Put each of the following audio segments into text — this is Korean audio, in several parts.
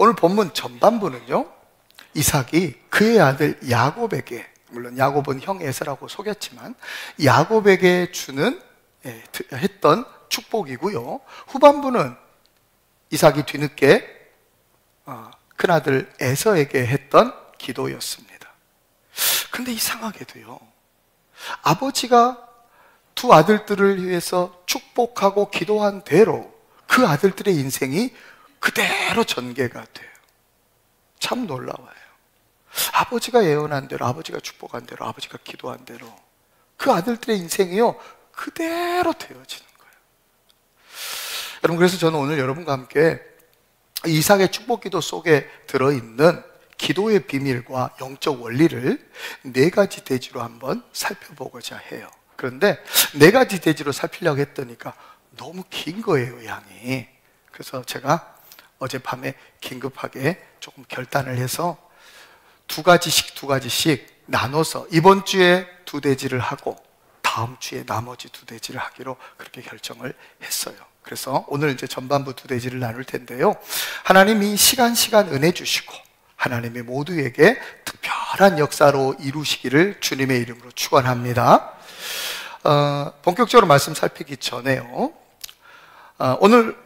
오늘 본문 전반부는요, 이삭이 그의 아들 야곱에게, 물론 야곱은 형 에서라고 속였지만 야곱에게 주는 했던 축복이고요, 후반부는 이삭이 뒤늦게 큰아들 에서에게 했던 기도였습니다. 그런데 이상하게도요, 아버지가 두 아들들을 위해서 축복하고 기도한 대로 그 아들들의 인생이 그대로 전개가 돼요. 참 놀라워요. 아버지가 예언한 대로, 아버지가 축복한 대로, 아버지가 기도한 대로 그 아들들의 인생이요 그대로 되어지는 거예요. 여러분, 그래서 저는 오늘 여러분과 함께 이삭의 축복기도 속에 들어있는 기도의 비밀과 영적 원리를 4가지 대지로 한번 살펴보고자 해요. 그런데 4가지 대지로 살피려고 했더니까 너무 긴 거예요, 양이. 그래서 제가 어젯밤에 긴급하게 조금 결단을 해서 2가지씩 나눠서 이번 주에 2대지를 하고 다음 주에 나머지 2대지를 하기로 그렇게 결정을 했어요. 그래서 오늘 이제 전반부 2대지를 나눌 텐데요, 하나님이 시간 은혜 주시고 하나님이 모두에게 특별한 역사로 이루시기를 주님의 이름으로 축원합니다. 본격적으로 말씀 살피기 전에요, 오늘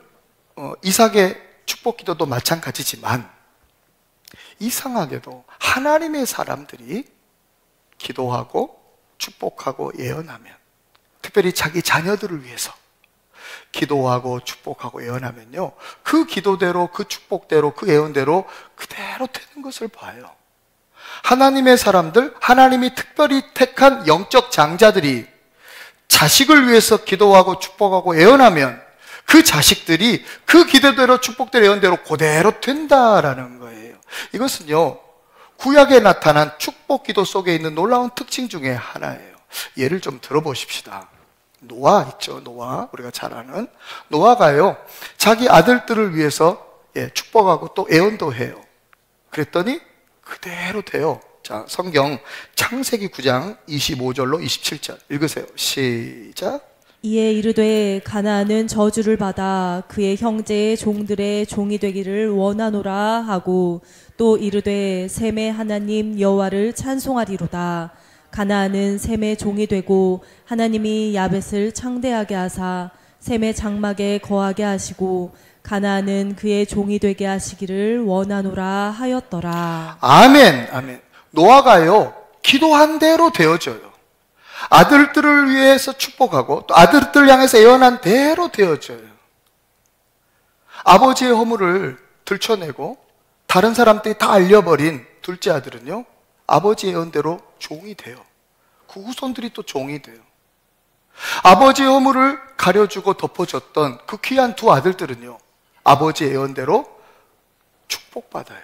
이삭의 축복 기도도 마찬가지지만 이상하게도 하나님의 사람들이 기도하고 축복하고 예언하면, 특별히 자기 자녀들을 위해서 기도하고 축복하고 예언하면요, 그 기도대로, 그 축복대로, 그 예언대로 그대로 되는 것을 봐요. 하나님의 사람들, 하나님이 특별히 택한 영적 장자들이 자식을 위해서 기도하고 축복하고 예언하면 그 자식들이 그 기도대로 축복대로 예언대로 그대로 된다라는 거예요. 이것은요, 구약에 나타난 축복 기도 속에 있는 놀라운 특징 중에 하나예요. 예를 좀 들어보십시다. 노아 있죠, 노아. 우리가 잘 아는 노아가요, 자기 아들들을 위해서 축복하고 또 예언도 해요. 그랬더니 그대로 돼요. 자, 성경 창세기 9장 25절로 27절 읽으세요. 시작. 이에 이르되 가나안은 저주를 받아 그의 형제의 종들의 종이 되기를 원하노라 하고, 또 이르되 셈의 하나님 여호와를 찬송하리로다. 가나안은 셈의 종이 되고 하나님이 야벳을 창대하게 하사 셈의 장막에 거하게 하시고 가나안은 그의 종이 되게 하시기를 원하노라 하였더라. 아멘, 아멘. 노아가요, 기도한 대로 되어져요. 아들들을 위해서 축복하고 또 아들들 향해서 예언한 대로 되어져요. 아버지의 허물을 들춰내고 다른 사람들이 다 알려버린 둘째 아들은요, 아버지의 예언대로 종이 돼요. 그 후손들이 또 종이 돼요. 아버지의 허물을 가려주고 덮어줬던 그 귀한 두 아들들은요, 아버지의 예언대로 축복받아요.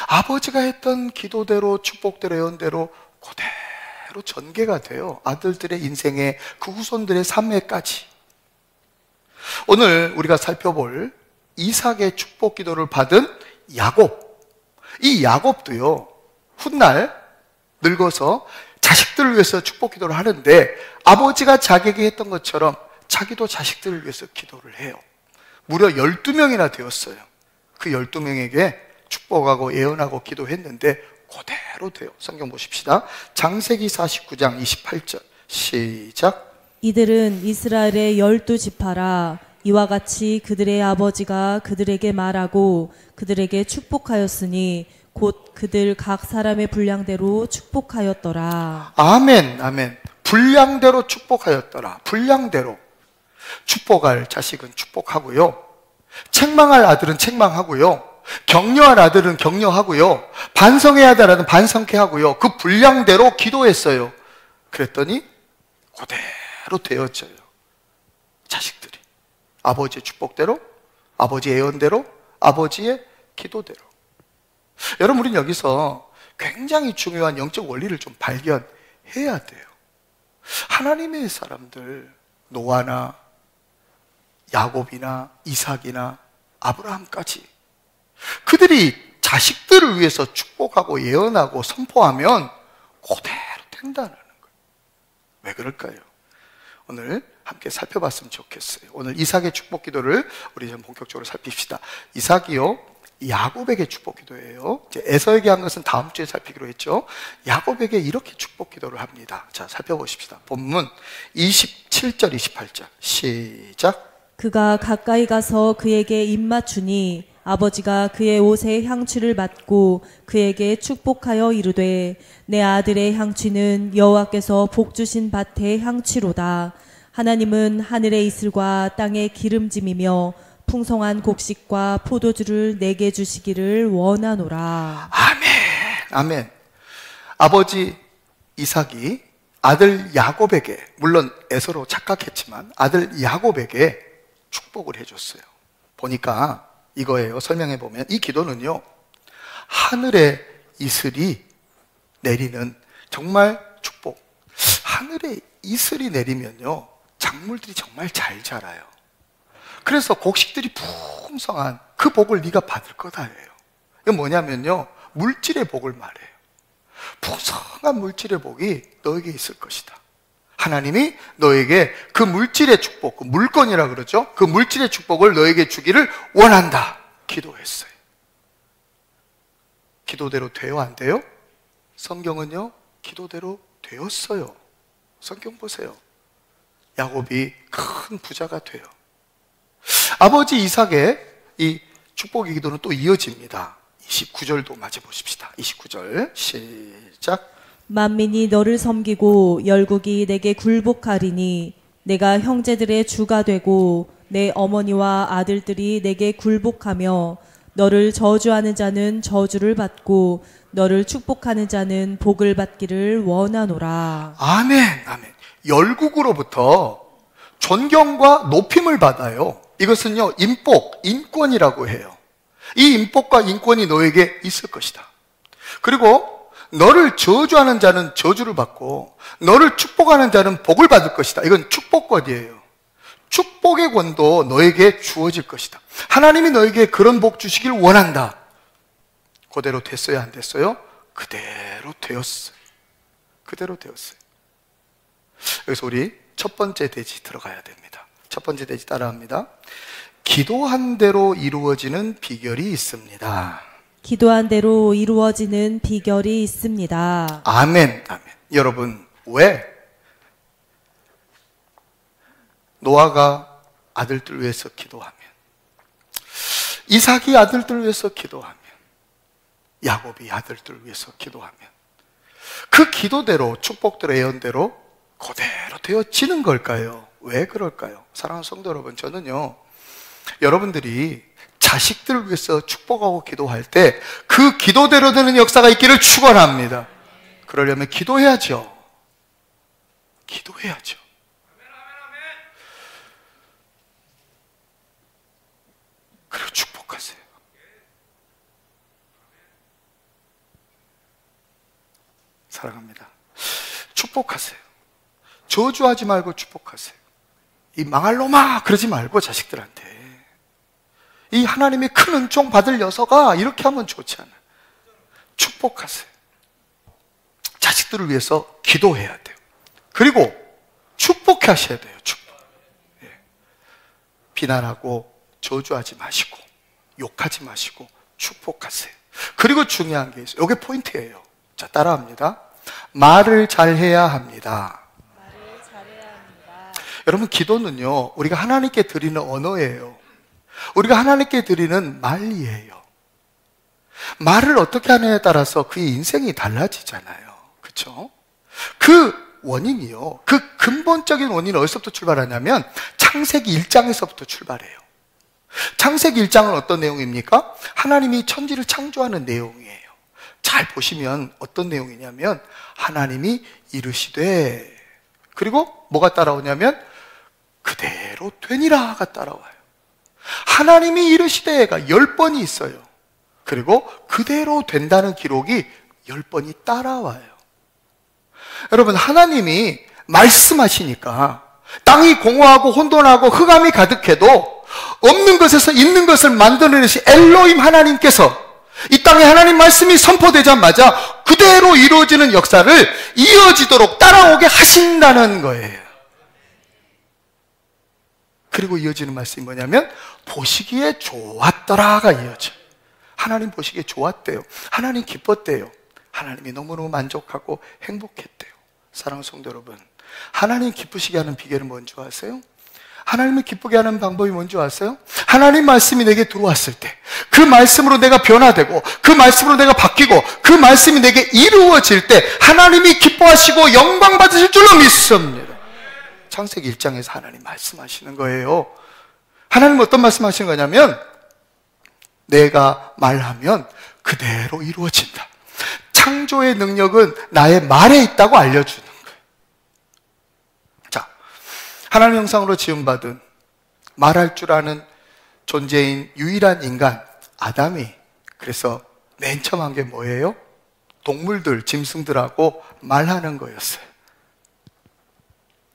아버지가 했던 기도대로 축복대로 예언대로 그대로 전개가 돼요. 아들들의 인생에, 그 후손들의 삶에까지. 오늘 우리가 살펴볼 이삭의 축복 기도를 받은 야곱, 이 야곱도요, 훗날 늙어서 자식들을 위해서 축복 기도를 하는데 아버지가 자기에게 했던 것처럼 자기도 자식들을 위해서 기도를 해요. 무려 12명이나 되었어요. 그 12명에게 축복하고 예언하고 기도했는데 그대로 돼요. 성경 보십시다. 창세기 49장 28절 시작. 이들은 이스라엘의 12지파라. 이와 같이 그들의 아버지가 그들에게 말하고 그들에게 축복하였으니 곧 그들 각 사람의 분량대로 축복하였더라. 아멘, 아멘. 분량대로 축복하였더라. 분량대로. 축복할 자식은 축복하고요, 책망할 아들은 책망하고요, 격려할 아들은 격려하고요, 반성해야 할 아들은 반성케 하고요. 그 분량대로 기도했어요. 그랬더니 그대로 되어져요. 자식들이 아버지의 축복대로, 아버지의 예언대로, 아버지의 기도대로. 여러분, 우리는 여기서 굉장히 중요한 영적 원리를 좀 발견해야 돼요. 하나님의 사람들, 노아나 야곱이나 이삭이나 아브라함까지, 그들이 자식들을 위해서 축복하고 예언하고 선포하면 그대로 된다는 거예요. 왜 그럴까요? 오늘 함께 살펴봤으면 좋겠어요. 오늘 이삭의 축복 기도를 우리 좀 본격적으로 살핍시다. 이삭이요, 야곱에게 축복 기도예요. 이제 에서에게 한 것은 다음 주에 살피기로 했죠. 야곱에게 이렇게 축복 기도를 합니다. 자, 살펴보십시다. 본문 27절, 28절. 시작. 그가 가까이 가서 그에게 입맞추니 아버지가 그의 옷에 향취를 맡고 그에게 축복하여 이르되 내 아들의 향취는 여호와께서 복 주신 밭의 향취로다. 하나님은 하늘의 이슬과 땅의 기름짐이며 풍성한 곡식과 포도주를 내게 주시기를 원하노라. 아멘. 아멘. 아버지 이삭이 아들 야곱에게, 물론 에서로 착각했지만 아들 야곱에게 축복을 해줬어요. 보니까 이거예요. 설명해 보면 이 기도는요, 하늘의 이슬이 내리는 정말 축복. 하늘에 이슬이 내리면요, 작물들이 정말 잘 자라요. 그래서 곡식들이 풍성한 그 복을 네가 받을 거다예요. 이건 뭐냐면요, 물질의 복을 말해요. 풍성한 물질의 복이 너에게 있을 것이다. 하나님이 너에게 그 물질의 축복, 그 물건이라 그러죠. 그 물질의 축복을 너에게 주기를 원한다. 기도했어요. 기도대로 돼요, 안 돼요? 성경은요, 기도대로 되었어요. 성경 보세요. 야곱이 큰 부자가 돼요. 아버지 이삭의 이 축복의 기도는 또 이어집니다. 29절도 맞아 보십시다. 29절 시작. 만민이 너를 섬기고 열국이 내게 굴복하리니 내가 형제들의 주가 되고 내 어머니와 아들들이 내게 굴복하며 너를 저주하는 자는 저주를 받고 너를 축복하는 자는 복을 받기를 원하노라. 아멘. 아멘. 열국으로부터 존경과 높임을 받아요. 이것은요, 인복, 인권이라고 해요. 이 인복과 인권이 너에게 있을 것이다. 그리고 너를 저주하는 자는 저주를 받고 너를 축복하는 자는 복을 받을 것이다. 이건 축복권이에요. 축복의 권도 너에게 주어질 것이다. 하나님이 너에게 그런 복 주시길 원한다. 그대로 됐어요, 안 됐어요? 그대로 되었어요. 그대로 되었어요. 여기서 우리 첫 번째 대지 들어가야 됩니다. 첫 번째 대지 따라합니다. 기도한 대로 이루어지는 비결이 있습니다. 기도한 대로 이루어지는 비결이 있습니다. 아멘. 아멘. 여러분, 왜 노아가 아들들 위해서 기도하면, 이삭이 아들들 위해서 기도하면, 야곱이 아들들 위해서 기도하면 그 기도대로, 축복대로, 예언대로 그대로 되어지는 걸까요? 왜 그럴까요? 사랑하는 성도 여러분, 저는요, 여러분들이 자식들을 위해서 축복하고 기도할 때 그 기도대로 되는 역사가 있기를 축원합니다. 그러려면 기도해야죠. 기도해야죠. 그리고 축복하세요. 사랑합니다. 축복하세요. 저주하지 말고 축복하세요. 이 망할 놈아 그러지 말고 자식들한테 이 하나님이 큰 은총 받을 녀석아 이렇게 하면 좋지 않아요. 축복하세요. 자식들을 위해서 기도해야 돼요. 그리고 축복하셔야 돼요. 축복. 예. 비난하고 저주하지 마시고 욕하지 마시고 축복하세요. 그리고 중요한 게 있어요. 이게 포인트예요. 자, 따라합니다. 말을 잘해야 합니다. 말을 잘해야 합니다. 여러분, 기도는요, 우리가 하나님께 드리는 언어예요. 우리가 하나님께 드리는 말이에요. 말을 어떻게 하느냐에 따라서 그의 인생이 달라지잖아요. 그렇죠? 그 원인이요, 그 근본적인 원인은 어디서부터 출발하냐면 창세기 1장에서부터 출발해요. 창세기 1장은 어떤 내용입니까? 하나님이 천지를 창조하는 내용이에요. 잘 보시면 어떤 내용이냐면 하나님이 이르시되, 그리고 뭐가 따라오냐면 그대로 되니라가 따라와요. 하나님이 이르시되가 10번이 있어요. 그리고 그대로 된다는 기록이 10번이 따라와요. 여러분, 하나님이 말씀하시니까 땅이 공허하고 혼돈하고 흑암이 가득해도 없는 것에서 있는 것을 만들어내신 엘로힘 하나님께서 이 땅에 하나님 말씀이 선포되자마자 그대로 이루어지는 역사를 이어지도록 따라오게 하신다는 거예요. 그리고 이어지는 말씀이 뭐냐면 보시기에 좋았더라가 이어져. 하나님 보시기에 좋았대요. 하나님 기뻤대요. 하나님이 너무너무 만족하고 행복했대요. 사랑하는 성도 여러분, 하나님 기쁘시게 하는 비결은 뭔지 아세요? 하나님을 기쁘게 하는 방법이 뭔지 아세요? 하나님 말씀이 내게 들어왔을 때 그 말씀으로 내가 변화되고 그 말씀으로 내가 바뀌고 그 말씀이 내게 이루어질 때 하나님이 기뻐하시고 영광 받으실 줄로 믿습니다. 창세기 1장에서 하나님 말씀하시는 거예요. 하나님 어떤 말씀하시는 거냐면 내가 말하면 그대로 이루어진다. 창조의 능력은 나의 말에 있다고 알려주는 거예요. 자, 하나님 형상으로 지음받은 말할 줄 아는 존재인 유일한 인간 아담이 그래서 맨 처음 한 게 뭐예요? 동물들, 짐승들하고 말하는 거였어요.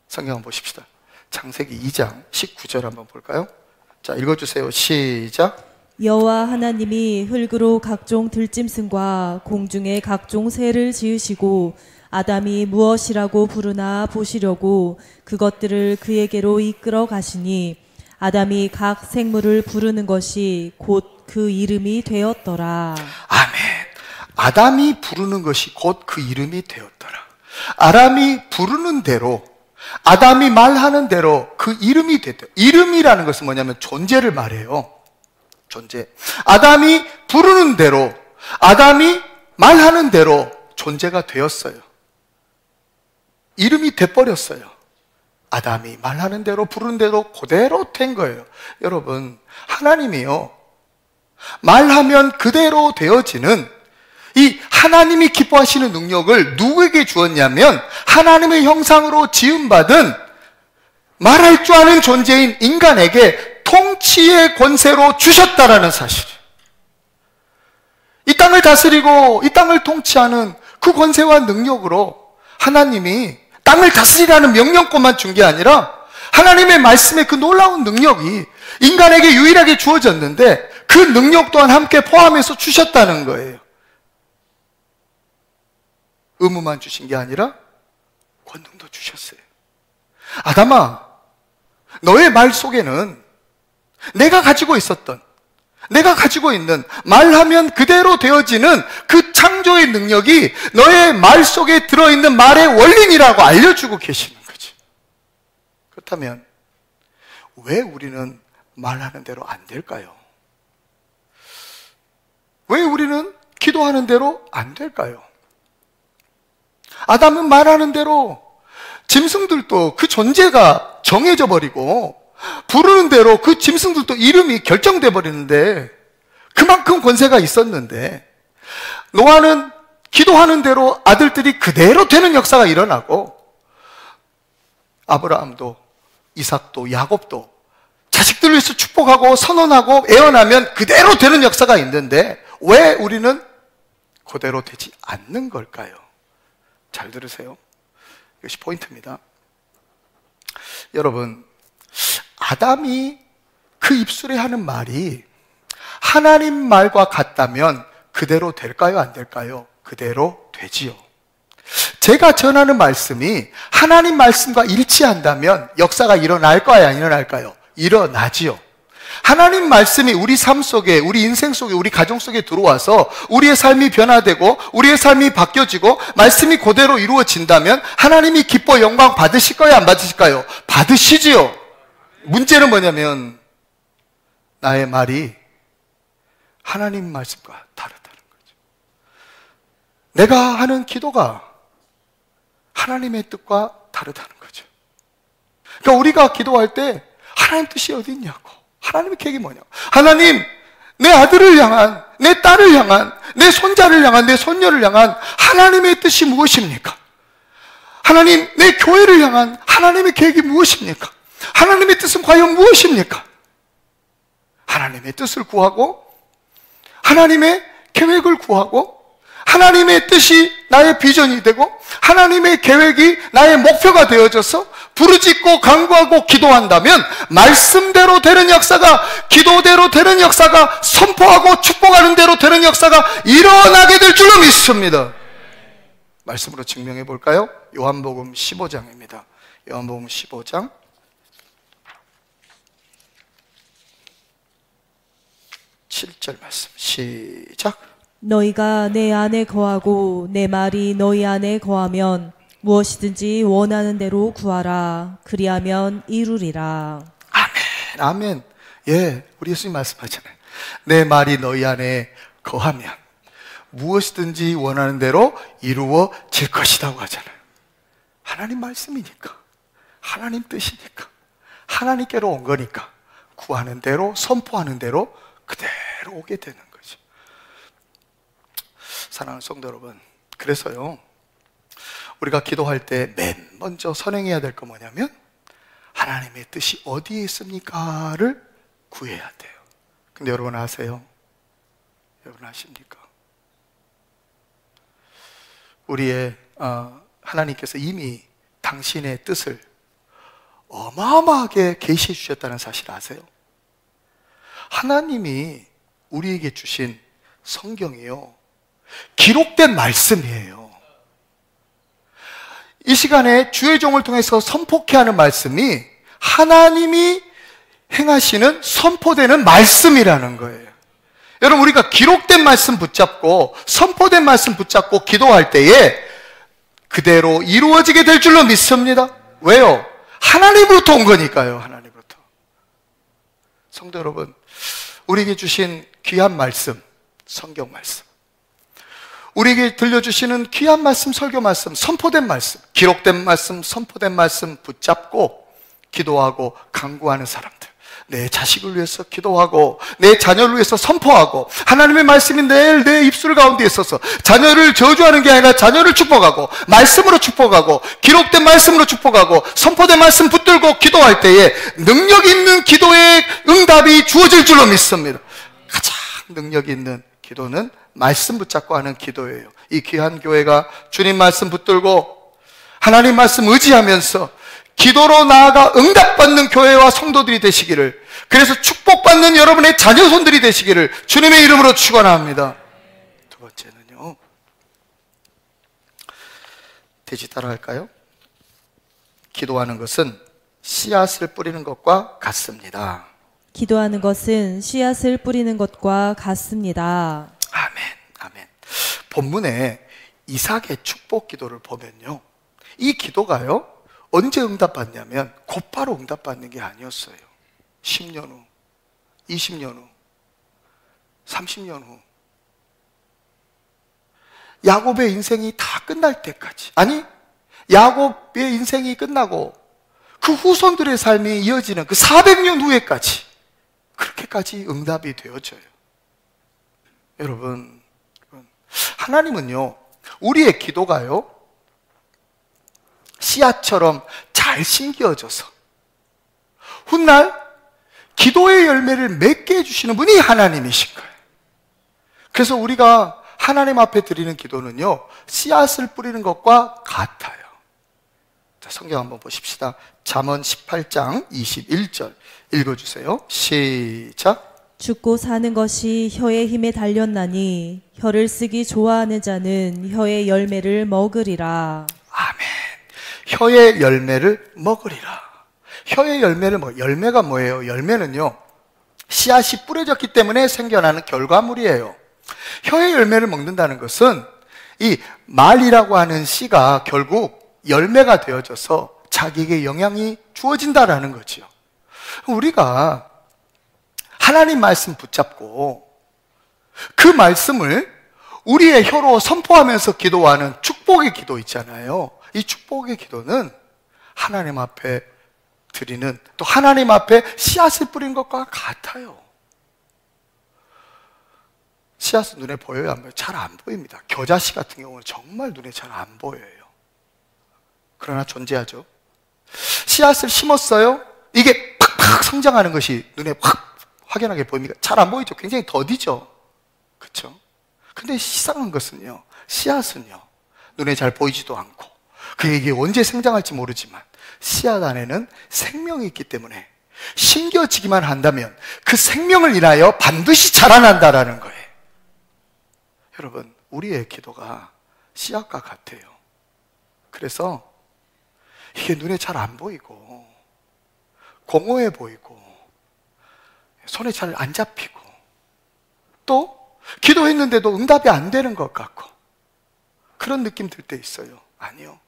성경 한번 보십시다. 창세기 2장 19절 한번 볼까요? 자, 읽어주세요. 시작. 여호와 하나님이 흙으로 각종 들짐승과 공중의 각종 새를 지으시고 아담이 무엇이라고 부르나 보시려고 그것들을 그에게로 이끌어 가시니 아담이 각 생물을 부르는 것이 곧 그 이름이 되었더라. 아멘. 아담이 부르는 것이 곧 그 이름이 되었더라. 아담이 부르는 대로, 아담이 말하는 대로 그 이름이 됐다. 이름이라는 것은 뭐냐면 존재를 말해요. 존재. 아담이 부르는 대로, 아담이 말하는 대로 존재가 되었어요. 이름이 돼버렸어요. 아담이 말하는 대로 부르는 대로 그대로 된 거예요. 여러분, 하나님이요, 말하면 그대로 되어지는 이 하나님이 기뻐하시는 능력을 누구에게 주었냐면 하나님의 형상으로 지음받은 말할 줄 아는 존재인 인간에게 통치의 권세로 주셨다라는 사실이에요. 이 땅을 다스리고 이 땅을 통치하는 그 권세와 능력으로 하나님이 땅을 다스리라는 명령권만 준 게 아니라 하나님의 말씀의 그 놀라운 능력이 인간에게 유일하게 주어졌는데 그 능력 또한 함께 포함해서 주셨다는 거예요. 의무만 주신 게 아니라 권능도 주셨어요. 아담아, 너의 말 속에는 내가 가지고 있었던, 내가 가지고 있는 말하면 그대로 되어지는 그 창조의 능력이 너의 말 속에 들어있는 말의 원리라고 알려주고 계시는 거지. 그렇다면 왜 우리는 말하는 대로 안 될까요? 왜 우리는 기도하는 대로 안 될까요? 아담은 말하는 대로 짐승들도 그 존재가 정해져 버리고 부르는 대로 그 짐승들도 이름이 결정돼 버리는데 그만큼 권세가 있었는데 노아는 기도하는 대로 아들들이 그대로 되는 역사가 일어나고 아브라함도 이삭도 야곱도 자식들을 위해서 축복하고 선언하고 애원하면 그대로 되는 역사가 있는데 왜 우리는 그대로 되지 않는 걸까요? 잘 들으세요. 이것이 포인트입니다. 여러분, 아담이 그 입술에 하는 말이 하나님 말과 같다면 그대로 될까요? 안 될까요? 그대로 되지요. 제가 전하는 말씀이 하나님 말씀과 일치한다면 역사가 일어날까요? 안 일어날까요? 일어나지요. 하나님 말씀이 우리 삶 속에, 우리 인생 속에, 우리 가정 속에 들어와서 우리의 삶이 변화되고 우리의 삶이 바뀌어지고 말씀이 그대로 이루어진다면 하나님이 기뻐 영광 받으실까요? 안 받으실까요? 받으시지요. 문제는 뭐냐면 나의 말이 하나님 말씀과 다르다는 거죠. 내가 하는 기도가 하나님의 뜻과 다르다는 거죠. 그러니까 우리가 기도할 때 하나님 뜻이 어디 있냐고, 하나님의 계획이 뭐냐고, 하나님 내 아들을 향한, 내 딸을 향한, 내 손자를 향한, 내 손녀를 향한 하나님의 뜻이 무엇입니까? 하나님 내 교회를 향한 하나님의 계획이 무엇입니까? 하나님의 뜻은 과연 무엇입니까? 하나님의 뜻을 구하고 하나님의 계획을 구하고 하나님의 뜻이 나의 비전이 되고 하나님의 계획이 나의 목표가 되어져서 부르짖고 간구하고 기도한다면 말씀대로 되는 역사가, 기도대로 되는 역사가, 선포하고 축복하는 대로 되는 역사가 일어나게 될 줄로 믿습니다. 말씀으로 증명해 볼까요? 요한복음 15장입니다. 요한복음 15장 7절 말씀 시작. 너희가 내 안에 거하고 내 말이 너희 안에 거하면 무엇이든지 원하는 대로 구하라. 그리하면 이루리라. 아멘. 아멘. 예, 우리 예수님 말씀하잖아요. 내 말이 너희 안에 거하면 무엇이든지 원하는 대로 이루어질 것이라고 하잖아요. 하나님 말씀이니까, 하나님 뜻이니까, 하나님께로 온 거니까 구하는 대로, 선포하는 대로 그대로 오게 되는 거죠. 사랑하는 성도 여러분, 그래서요, 우리가 기도할 때 맨 먼저 선행해야 될 거 뭐냐면 하나님의 뜻이 어디에 있습니까를 구해야 돼요. 근데 여러분 아세요? 여러분 아십니까? 우리의 하나님께서 이미 당신의 뜻을 어마어마하게 계시해 주셨다는 사실 아세요? 하나님이 우리에게 주신 성경이요, 기록된 말씀이에요. 이 시간에 주의 종을 통해서 선포케 하는 말씀이 하나님이 행하시는 선포되는 말씀이라는 거예요. 여러분, 우리가 기록된 말씀 붙잡고 선포된 말씀 붙잡고 기도할 때에 그대로 이루어지게 될 줄로 믿습니다. 왜요? 하나님으로부터 온 거니까요. 하나님으로부터. 성도 여러분, 우리에게 주신 귀한 말씀, 성경 말씀, 우리에게 들려주시는 귀한 말씀, 설교 말씀, 선포된 말씀, 기록된 말씀, 선포된 말씀 붙잡고 기도하고 간구하는 사람들, 내 자식을 위해서 기도하고 내 자녀를 위해서 선포하고 하나님의 말씀이 내 입술 가운데 있어서 자녀를 저주하는 게 아니라 자녀를 축복하고 말씀으로 축복하고 기록된 말씀으로 축복하고 선포된 말씀 붙들고 기도할 때에 능력 있는 기도의 응답이 주어질 줄로 믿습니다. 가장 능력 있는 기도는 말씀 붙잡고 하는 기도예요. 이 귀한 교회가 주님 말씀 붙들고 하나님 말씀 의지하면서 기도로 나아가 응답받는 교회와 성도들이 되시기를, 그래서 축복받는 여러분의 자녀손들이 되시기를 주님의 이름으로 축원합니다. 두 번째는요, 돼지 따라할까요? 기도하는 것은 씨앗을 뿌리는 것과 같습니다. 기도하는 것은 씨앗을 뿌리는 것과 같습니다. 아멘, 아멘. 본문에 이삭의 축복 기도를 보면요, 이 기도가요, 언제 응답받냐면 곧바로 응답받는 게 아니었어요. 10년 후, 20년 후, 30년 후, 야곱의 인생이 다 끝날 때까지, 아니 야곱의 인생이 끝나고 그 후손들의 삶이 이어지는 그 400년 후에까지, 그렇게까지 응답이 되어져요. 여러분, 하나님은요, 우리의 기도가요, 씨앗처럼 잘 심겨져서 훗날 기도의 열매를 맺게 해주시는 분이 하나님이신 거예요. 그래서 우리가 하나님 앞에 드리는 기도는요, 씨앗을 뿌리는 것과 같아요. 자, 성경 한번 보십시다. 잠언 18장 21절 읽어주세요. 시작. 죽고 사는 것이 혀의 힘에 달렸나니 혀를 쓰기 좋아하는 자는 혀의 열매를 먹으리라. 아멘. 혀의 열매를 먹으리라. 혀의 열매를 열매가 뭐예요? 열매는요, 씨앗이 뿌려졌기 때문에 생겨나는 결과물이에요. 혀의 열매를 먹는다는 것은 이 말이라고 하는 씨가 결국 열매가 되어져서 자기에게 영향이 주어진다라는 거죠. 우리가 하나님 말씀 붙잡고 그 말씀을 우리의 혀로 선포하면서 기도하는 축복의 기도 있잖아요. 이 축복의 기도는 하나님 앞에 드리는, 또 하나님 앞에 씨앗을 뿌린 것과 같아요. 씨앗은 눈에 보여요, 안 보여요? 잘 안 보입니다. 겨자씨 같은 경우는 정말 눈에 잘 안 보여요. 그러나 존재하죠. 씨앗을 심었어요. 이게 팍팍 성장하는 것이 눈에 확 확연하게 보입니까? 잘 안 보이죠. 굉장히 더디죠. 그렇죠? 근데 이상한 것은요, 씨앗은요, 눈에 잘 보이지도 않고 그게 언제 생장할지 모르지만 씨앗 안에는 생명이 있기 때문에 심겨지기만 한다면 그 생명을 인하여 반드시 자라난다라는 거예요. 여러분, 우리의 기도가 씨앗과 같아요. 그래서 이게 눈에 잘 안 보이고 공허해 보이고 손에 잘 안 잡히고 또 기도했는데도 응답이 안 되는 것 같고 그런 느낌 들 때 있어요. 아니요.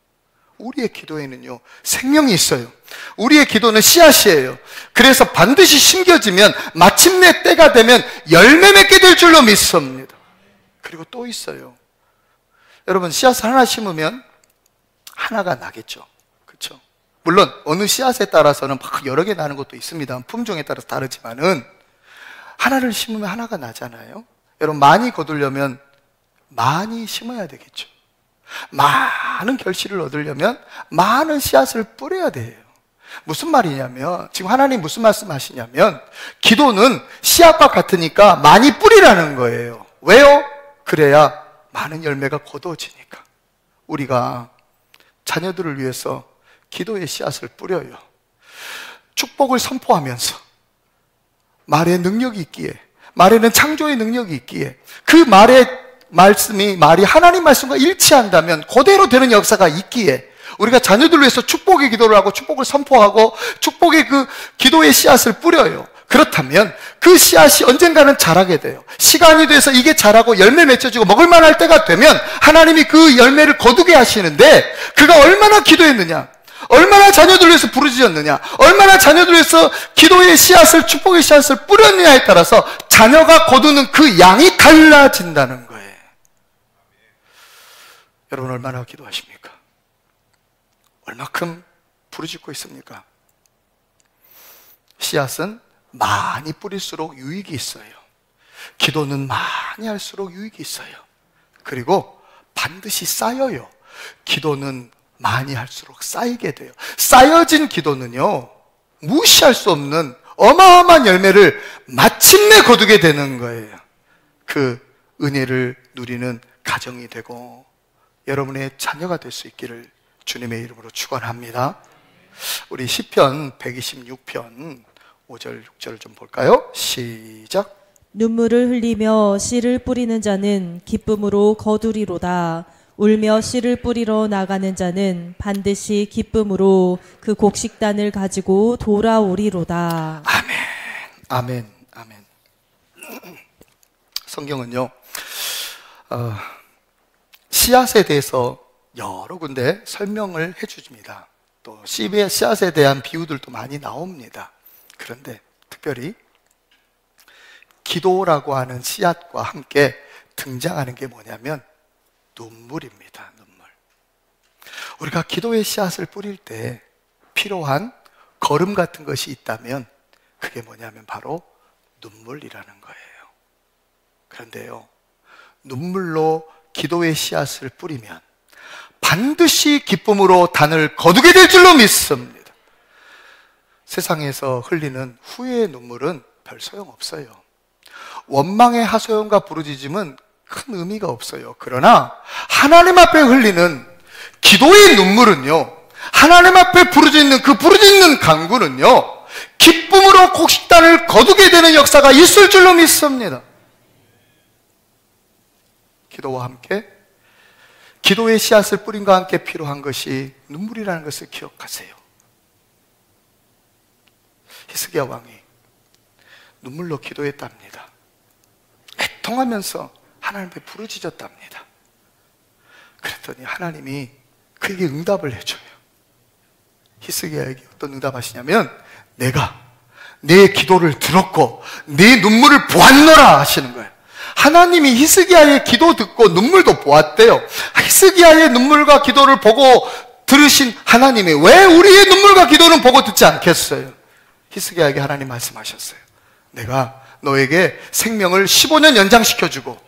우리의 기도에는요, 생명이 있어요. 우리의 기도는 씨앗이에요. 그래서 반드시 심겨지면 마침내 때가 되면 열매 맺게 될 줄로 믿습니다. 그리고 또 있어요. 여러분, 씨앗을 하나 심으면 하나가 나겠죠. 그렇죠? 물론 어느 씨앗에 따라서는 막 여러 개 나는 것도 있습니다. 품종에 따라서 다르지만은 하나를 심으면 하나가 나잖아요. 여러분, 많이 거두려면 많이 심어야 되겠죠. 많은 결실을 얻으려면 많은 씨앗을 뿌려야 돼요. 무슨 말이냐면, 지금 하나님 무슨 말씀 하시냐면, 기도는 씨앗과 같으니까 많이 뿌리라는 거예요. 왜요? 그래야 많은 열매가 거두어지니까. 우리가 자녀들을 위해서 기도의 씨앗을 뿌려요. 축복을 선포하면서 말의 능력이 있기에, 말에는 창조의 능력이 있기에, 그 말이 하나님 말씀과 일치한다면 그대로 되는 역사가 있기에, 우리가 자녀들을 위해서 축복의 기도를 하고 축복을 선포하고 축복의 그 기도의 씨앗을 뿌려요. 그렇다면 그 씨앗이 언젠가는 자라게 돼요. 시간이 돼서 이게 자라고 열매 맺혀지고 먹을 만할 때가 되면 하나님이 그 열매를 거두게 하시는데, 그가 얼마나 기도했느냐, 얼마나 자녀들을 위해서 부르짖었느냐, 얼마나 자녀들을 위해서 기도의 씨앗을, 축복의 씨앗을 뿌렸느냐에 따라서 자녀가 거두는 그 양이 달라진다는 거예요. 여러분, 얼마나 기도하십니까? 얼마큼 부르짖고 있습니까? 씨앗은 많이 뿌릴수록 유익이 있어요. 기도는 많이 할수록 유익이 있어요. 그리고 반드시 쌓여요. 기도는 많이 할수록 쌓이게 돼요. 쌓여진 기도는요, 무시할 수 없는 어마어마한 열매를 마침내 거두게 되는 거예요. 그 은혜를 누리는 가정이 되고 여러분의 자녀가 될 수 있기를 주님의 이름으로 축원합니다. 우리 시편 126편 5절 6절을 좀 볼까요? 시작. 눈물을 흘리며 씨를 뿌리는 자는 기쁨으로 거두리로다. 울며 씨를 뿌리러 나가는 자는 반드시 기쁨으로 그 곡식단을 가지고 돌아오리로다. 아멘, 아멘, 아멘. 성경은요, 씨앗에 대해서 여러 군데 설명을 해줍니다. 또 씨앗에 대한 비유들도 많이 나옵니다. 그런데 특별히 기도라고 하는 씨앗과 함께 등장하는 게 뭐냐면 눈물입니다. 눈물. 우리가 기도의 씨앗을 뿌릴 때 필요한 거름 같은 것이 있다면 그게 뭐냐면 바로 눈물이라는 거예요. 그런데요, 눈물로 기도의 씨앗을 뿌리면 반드시 기쁨으로 단을 거두게 될 줄로 믿습니다. 세상에서 흘리는 후회의 눈물은 별 소용없어요. 원망의 하소연과 부르짖음은 큰 의미가 없어요. 그러나 하나님 앞에 흘리는 기도의 눈물은요, 하나님 앞에 부르짖는 그 부르짖는 간구는요, 기쁨으로 곡식단을 거두게 되는 역사가 있을 줄로 믿습니다. 기도와 함께, 기도의 씨앗을 뿌림과 함께 필요한 것이 눈물이라는 것을 기억하세요. 히스기야 왕이 눈물로 기도했답니다. 애통하면서 하나님 앞에 부르짖었답니다. 그랬더니 하나님이 그에게 응답을 해줘요. 히스기야에게 어떤 응답하시냐면, 내가 내 기도를 들었고 내 눈물을 보았노라 하시는 거예요. 하나님이 히스기야의 기도 듣고 눈물도 보았대요. 히스기야의 눈물과 기도를 보고 들으신 하나님이 왜 우리의 눈물과 기도는 보고 듣지 않겠어요? 히스기야에게 하나님 말씀하셨어요. 내가 너에게 생명을 15년 연장시켜주고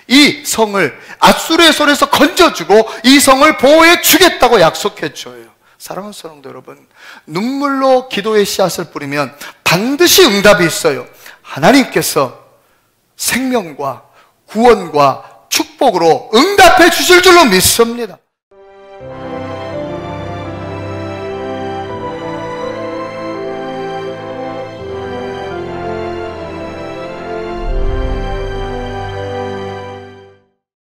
이 성을 앗수르의 손에서 건져주고 이 성을 보호해 주겠다고 약속해줘요. 사랑하는 성도 여러분, 눈물로 기도의 씨앗을 뿌리면 반드시 응답이 있어요. 하나님께서 생명과 구원과 축복으로 응답해 주실 줄로 믿습니다.